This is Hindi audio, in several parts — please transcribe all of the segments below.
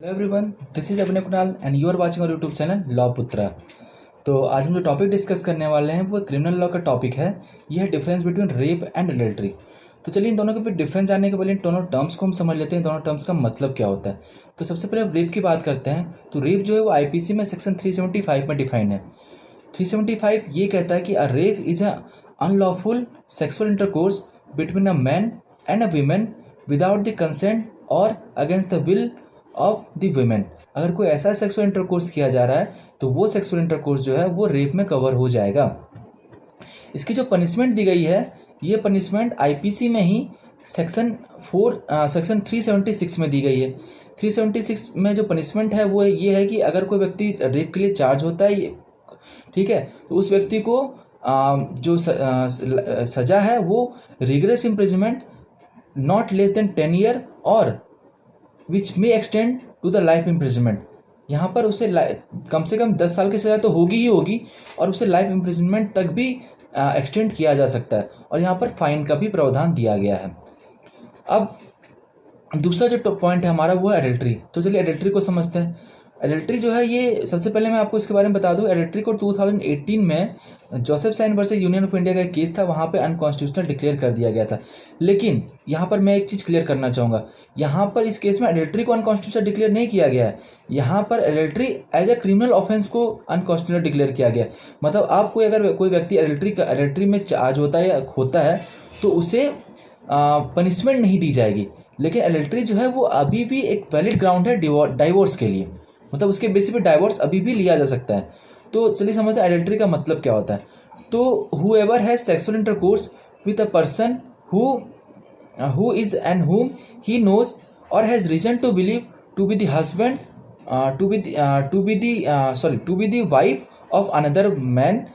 Hello everyone, this is Abhinav Kunal and you are watching our YouTube channel law Putra. तो आज हम जो टॉपिक डिस्कस करने वाले हैं वो क्रिमिनल लॉ का टॉपिक है। यह है difference between rape and adultery. तो चलिए इन दोनों के बीच डिफरेंस जानने के पहले इन दोनों टर्म्स को हम समझ लेते हैं, दोनों टर्म्स का मतलब क्या होता है। तो सबसे पहले रेप की बात करते हैं। तो रेप जो है वो आईपीसी में सेक्शन 375 में डिफाइंड है। 375 ये कहता है कि a rape is a unlawful sexual intercourse between a man and a women without the consent और against the will of the women. अगर कोई ऐसा सेक्सुअल इंटरकोर्स किया जा रहा है तो वो सेक्सुअल इंटरकोर्स जो है वो रेप में कवर हो जाएगा। इसकी जो पनिशमेंट दी गई है ये पनिशमेंट आईपीसी में ही सेक्शन 376 में दी गई है। 376 में जो पनिशमेंट है वो ये है कि अगर कोई व्यक्ति रेप के लिए चार्ज होता है, ठीक है, तो उस व्यक्ति को जो सज़ा है वो rigorous imprisonment not less than 10 year और which may extend to the life imprisonment. यहाँ पर उसे कम से कम 10 साल की सज़ा तो होगी ही होगी और उसे लाइफ इम्प्रिजनमेंट तक भी एक्सटेंड किया जा सकता है। और यहाँ पर फाइन का भी प्रावधान दिया गया है। अब दूसरा जो पॉइंट है हमारा वो है एडल्ट्री। तो चलिए एडल्ट्री को समझते हैं। एडल्ट्री जो है ये सबसे पहले मैं आपको इसके बारे में बता दूं, एडल्ट्री को 2018 में जोसेफसाइन वर्सेस यूनियन ऑफ इंडिया का एक केस था, वहाँ पे अनकॉन्स्टिट्यूशनल डिक्लेयर कर दिया गया था। लेकिन यहाँ पर मैं एक चीज़ क्लियर करना चाहूँगा, यहाँ पर इस केस में एडल्ट्री को अनकॉन्स्टिट्यूशनल डिक्लेयर नहीं किया गया है। यहाँ पर adultery as a criminal offence को अनकॉन्स्टिट्यूशनल डिक्लेयर किया गया। मतलब आपको अगर कोई व्यक्ति एडल्ट्री में चार्ज होता है या होता है तो उसे पनिशमेंट नहीं दी जाएगी। लेकिन एडल्ट्री जो है वो अभी भी एक वैलिड ग्राउंड है डाइवोर्स के लिए, मतलब उसके बेसिस पे डाइवोर्स अभी भी लिया जा सकता है। तो चलिए समझते हैं एडल्ट्री का मतलब क्या होता है। तो whoever has sexual intercourse with a person who is and whom he knows or has reason to believe to be the husband to be the wife of another man।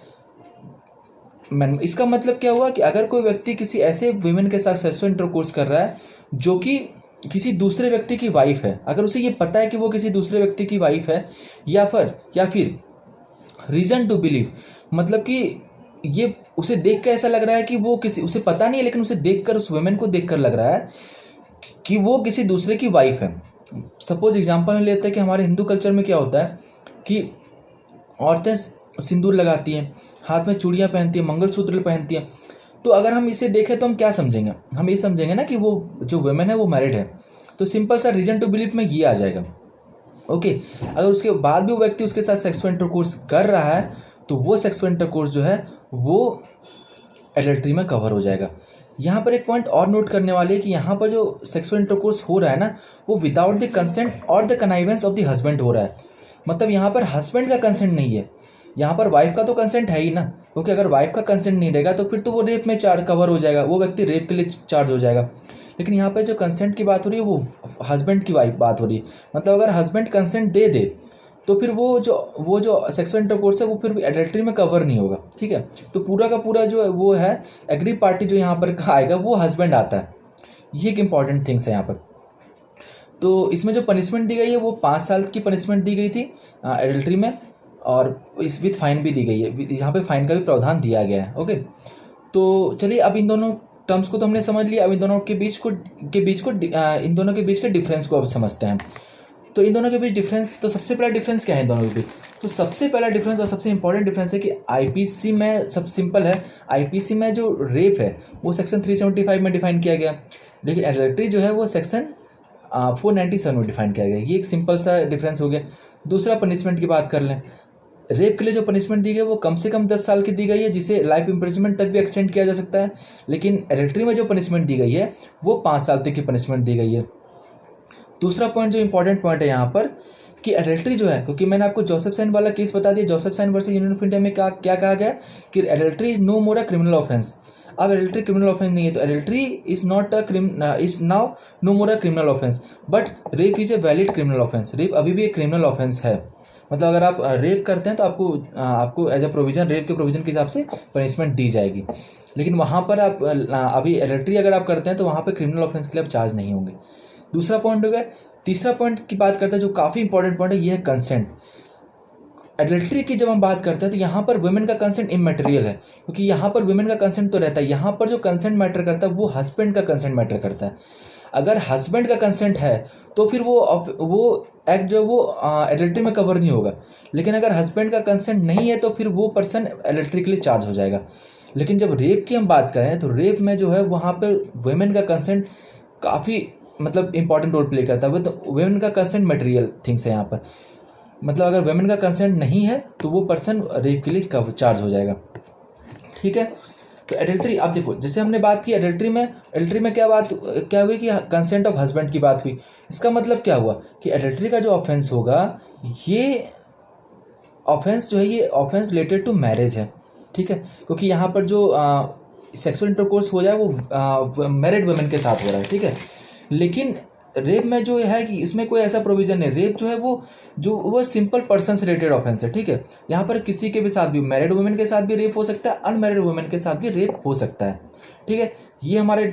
इसका मतलब क्या हुआ कि अगर कोई व्यक्ति किसी ऐसे वुमेन के साथ सेक्सुअल इंटरकोर्स कर रहा है जो कि किसी दूसरे व्यक्ति की वाइफ है, अगर उसे ये पता है कि वो किसी दूसरे व्यक्ति की वाइफ है, या फिर रीजन टू बिलीव, मतलब कि ये उसे देख कर ऐसा लग रहा है कि वो किसी, उसे पता नहीं है लेकिन उसे देखकर, उस वुमेन को देखकर लग रहा है कि वो किसी दूसरे की वाइफ है। सपोज एग्जांपल में लेते हैं कि हमारे हिंदू कल्चर में क्या होता है कि औरतें सिंदूर लगाती हैं, हाथ में चूड़ियाँ पहनती हैं, मंगलसूत्र पहनती हैं। तो अगर हम इसे देखें तो हम क्या समझेंगे, हम ये समझेंगे ना कि वो जो वुमेन है वो मैरिड है। तो सिंपल सा रीजन टू बिलीव में ये आ जाएगा। ओके, अगर उसके बाद भी वो व्यक्ति उसके साथ सेक्सुअल इंटरकोर्स कर रहा है तो वो सेक्सुअल इंटरकोर्स जो है वो एडल्ट्री में कवर हो जाएगा। यहाँ पर एक पॉइंट और नोट करने वाले है कि यहाँ पर जो सेक्सुअल इंटरकोर्स हो रहा है ना वो विदाउट द कंसेंट और the connivance of the husband हो रहा है। मतलब यहाँ पर हस्बैंड का कंसेंट नहीं है, यहाँ पर वाइफ का तो कंसेंट है ही ना। क्योंकि अगर वाइफ का कंसेंट नहीं रहेगा तो फिर तो वो रेप में कवर हो जाएगा, वो व्यक्ति रेप के लिए चार्ज हो जाएगा। लेकिन यहाँ पे जो कंसेंट की बात हो रही है वो हस्बैंड की वाइफ बात हो रही है। मतलब अगर हस्बैंड कंसेंट दे दे तो फिर वो जो सेक्सुअल इंटरकोर्स है वो फिर भी एडल्ट्री में कवर नहीं होगा। ठीक है, तो पूरा का पूरा जो वो है एग्री पार्टी जो यहाँ पर आएगा वो हस्बैंड आता है। ये एक इंपॉर्टेंट थिंग्स है यहाँ पर। तो इसमें जो पनिशमेंट दी गई है वो 5 साल की पनिशमेंट दी गई थी एडल्ट्री में, और इस विथ फाइन भी दी गई है। यहाँ पे फाइन का भी प्रावधान दिया गया है। ओके, तो चलिए अब इन दोनों टर्म्स को तो हमने समझ लिया। अब इन दोनों के बीच के डिफरेंस को अब समझते हैं। तो इन दोनों के बीच डिफरेंस, तो सबसे पहला डिफरेंस क्या है इन दोनों के बीच? तो सबसे पहला डिफरेंस और सबसे इंपॉर्टेंट डिफरेंस है कि आईपीसी में सब सिंपल है। आईपीसी में जो रेप है वो सेक्शन 375 में डिफाइन किया गया, लेकिन एडल्ट्री जो है वो सेक्शन 497 में डिफाइन किया गया। ये एक सिंपल सा डिफरेंस हो गया। दूसरा, पनिशमेंट की बात कर लें। रेप के लिए जो पनिशमेंट दी गई है वो कम से कम 10 साल की दी गई है, जिसे लाइफ इम्प्रिजनमेंट तक भी एक्सटेंड किया जा सकता है। लेकिन एडल्ट्री में जो पनिशमेंट दी गई है वो 5 साल तक की पनिशमेंट दी गई है। दूसरा पॉइंट जो इंपॉर्टेंट पॉइंट है यहाँ पर कि एडल्ट्री जो है, क्योंकि मैंने आपको जोसेफसाइन वाला केस बता दिया, Joseph Shine versus Union of India में क्या कहा गया कि adultery is no more a criminal offence. अब एडल्ट्री क्रिमिनल ऑफेंस नहीं है, तो adultery is now no more a criminal offence, but rape is a valid criminal offence. Rape अभी भी एक क्रिमिनल ऑफेंस है। मतलब अगर आप रेप करते हैं तो आपको एज ए प्रोविजन, रेप के प्रोविजन के हिसाब से पनिशमेंट दी जाएगी। लेकिन वहाँ पर आप अभी एडल्ट्री अगर आप करते हैं तो वहाँ पर क्रिमिनल ऑफेंस के लिए आप चार्ज नहीं होंगे। दूसरा पॉइंट हो गया। तीसरा पॉइंट की बात करते हैं जो काफ़ी इंपॉर्टेंट पॉइंट है, ये है कंसेंट। एडल्ट्री की जब हम बात करते हैं तो यहाँ पर वुमेन का कंसेंट इमैटेरियल है, क्योंकि यहाँ पर वुमेन का कंसेंट तो रहता है, यहाँ पर जो कंसेंट मैटर करता है वो हस्बैंड का कंसेंट मैटर करता है। अगर हस्बैंड का कंसेंट है तो फिर वो एक्ट जो वो एडल्ट्री में कवर नहीं होगा। लेकिन अगर हस्बैंड का कंसेंट नहीं है तो फिर वो पर्सन एडल्ट्री के लिए चार्ज हो जाएगा। लेकिन जब रेप की हम बात करें तो रेप में जो है वहाँ पर वुमेन का कंसेंट काफ़ी मतलब इंपॉर्टेंट रोल प्ले करता है। तो वुमेन का कंसेंट मटेरियल थिंग्स है यहाँ पर, मतलब अगर वुमेन का कंसेंट नहीं है तो वो पर्सन रेप के लिए चार्ज हो जाएगा। ठीक है, तो एडल्ट्री आप देखो, जैसे हमने बात की एडल्ट्री में क्या हुई कि कंसेंट ऑफ हस्बैंड की बात हुई। इसका मतलब क्या हुआ कि एडल्ट्री का जो ऑफेंस होगा, ये ऑफेंस जो है ये ऑफेंस रिलेटेड टू मैरिज है। ठीक है, क्योंकि यहाँ पर जो सेक्सुअल इंटरकोर्स हो जाए वो मैरिड वुमेन के साथ हो रहा है। ठीक है, लेकिन रेप में जो है कि इसमें कोई ऐसा प्रोविजन नहीं। रेप जो है वो सिंपल पर्सन से रिलेटेड ऑफेंस है। ठीक है, यहाँ पर किसी के भी साथ भी, मैरिड वुमेन के साथ भी रेप हो सकता है, अनमैरिड वुमेन के साथ भी रेप हो सकता है। ठीक है, ये हमारे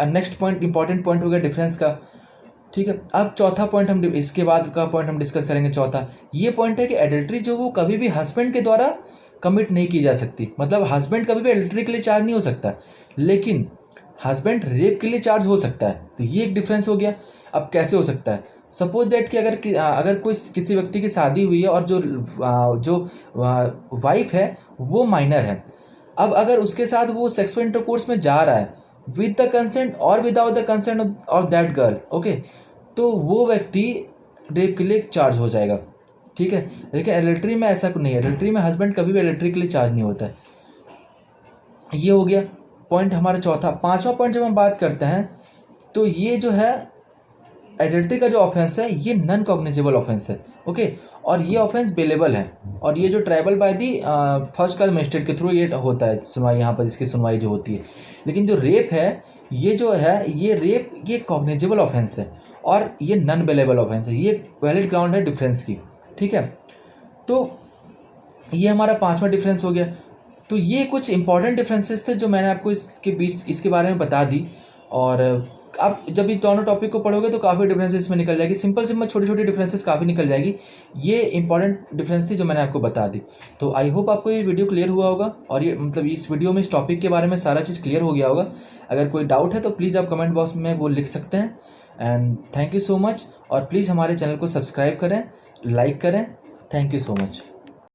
नेक्स्ट पॉइंट, इंपॉर्टेंट पॉइंट हो गया डिफरेंस का। ठीक है, अब चौथा पॉइंट हम इसके बाद का पॉइंट हम डिस्कस करेंगे। चौथा ये पॉइंट है कि एडल्ट्री जो वो कभी भी हस्बैंड के द्वारा कमिट नहीं की जा सकती। मतलब हस्बैंड कभी भी एडल्ट्री के लिए चार्ज नहीं हो सकता, लेकिन हस्बैंड रेप के लिए चार्ज हो सकता है। तो ये एक डिफरेंस हो गया। अब कैसे हो सकता है? सपोज दैट कि अगर कोई किसी व्यक्ति की शादी हुई है और जो वाइफ है वो माइनर है। अब अगर उसके साथ वो सेक्सुअल इंटरकोर्स में जा रहा है विद द कंसेंट और without the consent of that girl, okay, तो वो व्यक्ति रेप के लिए चार्ज हो जाएगा। ठीक है, लेकिन एडल्ट्री में ऐसा नहीं है। एडल्ट्री में हस्बैंड कभी भी एडल्ट्री के लिए चार्ज नहीं होता है। ये हो गया पॉइंट हमारा चौथा। पांचवा पॉइंट जब हम बात करते हैं तो ये जो है एडल्ट्री का जो ऑफेंस है ये नॉन कॉग्निजेबल ऑफेंस है। ओके, और ये ऑफेंस बेलेबल है, और ये जो tribal by the first class magistrate के थ्रू ये होता है सुनवाई, यहाँ पर इसकी सुनवाई जो होती है। लेकिन जो रेप है ये जो है ये कॉग्निजेबल ऑफेंस है और ये नॉन बेलेबल ऑफेंस है। ये वैलिड ग्राउंड है डिफरेंस की। ठीक है, तो ये हमारा पांचवा डिफरेंस हो गया। तो ये कुछ इंपॉर्टेंट डिफरेंसेस थे जो मैंने आपको इसके बारे में बता दी। और आप जब ये दोनों टॉपिक को पढ़ोगे तो काफ़ी डिफरेंसेस में निकल जाएगी। सिंपल छोटी छोटी डिफरेंसेस काफ़ी निकल जाएगी। ये इंपॉर्टेंट डिफरेंस थी जो मैंने आपको बता दी। तो आई होप आपको ये वीडियो क्लियर हुआ होगा, और ये मतलब इस वीडियो में इस टॉपिक के बारे में सारा चीज़ क्लियर हो गया होगा। अगर कोई डाउट है तो प्लीज़ आप कमेंट बॉक्स में वो लिख सकते हैं। And thank you so much, और प्लीज़ हमारे चैनल को सब्सक्राइब करें, लाइक करें। Thank you so much.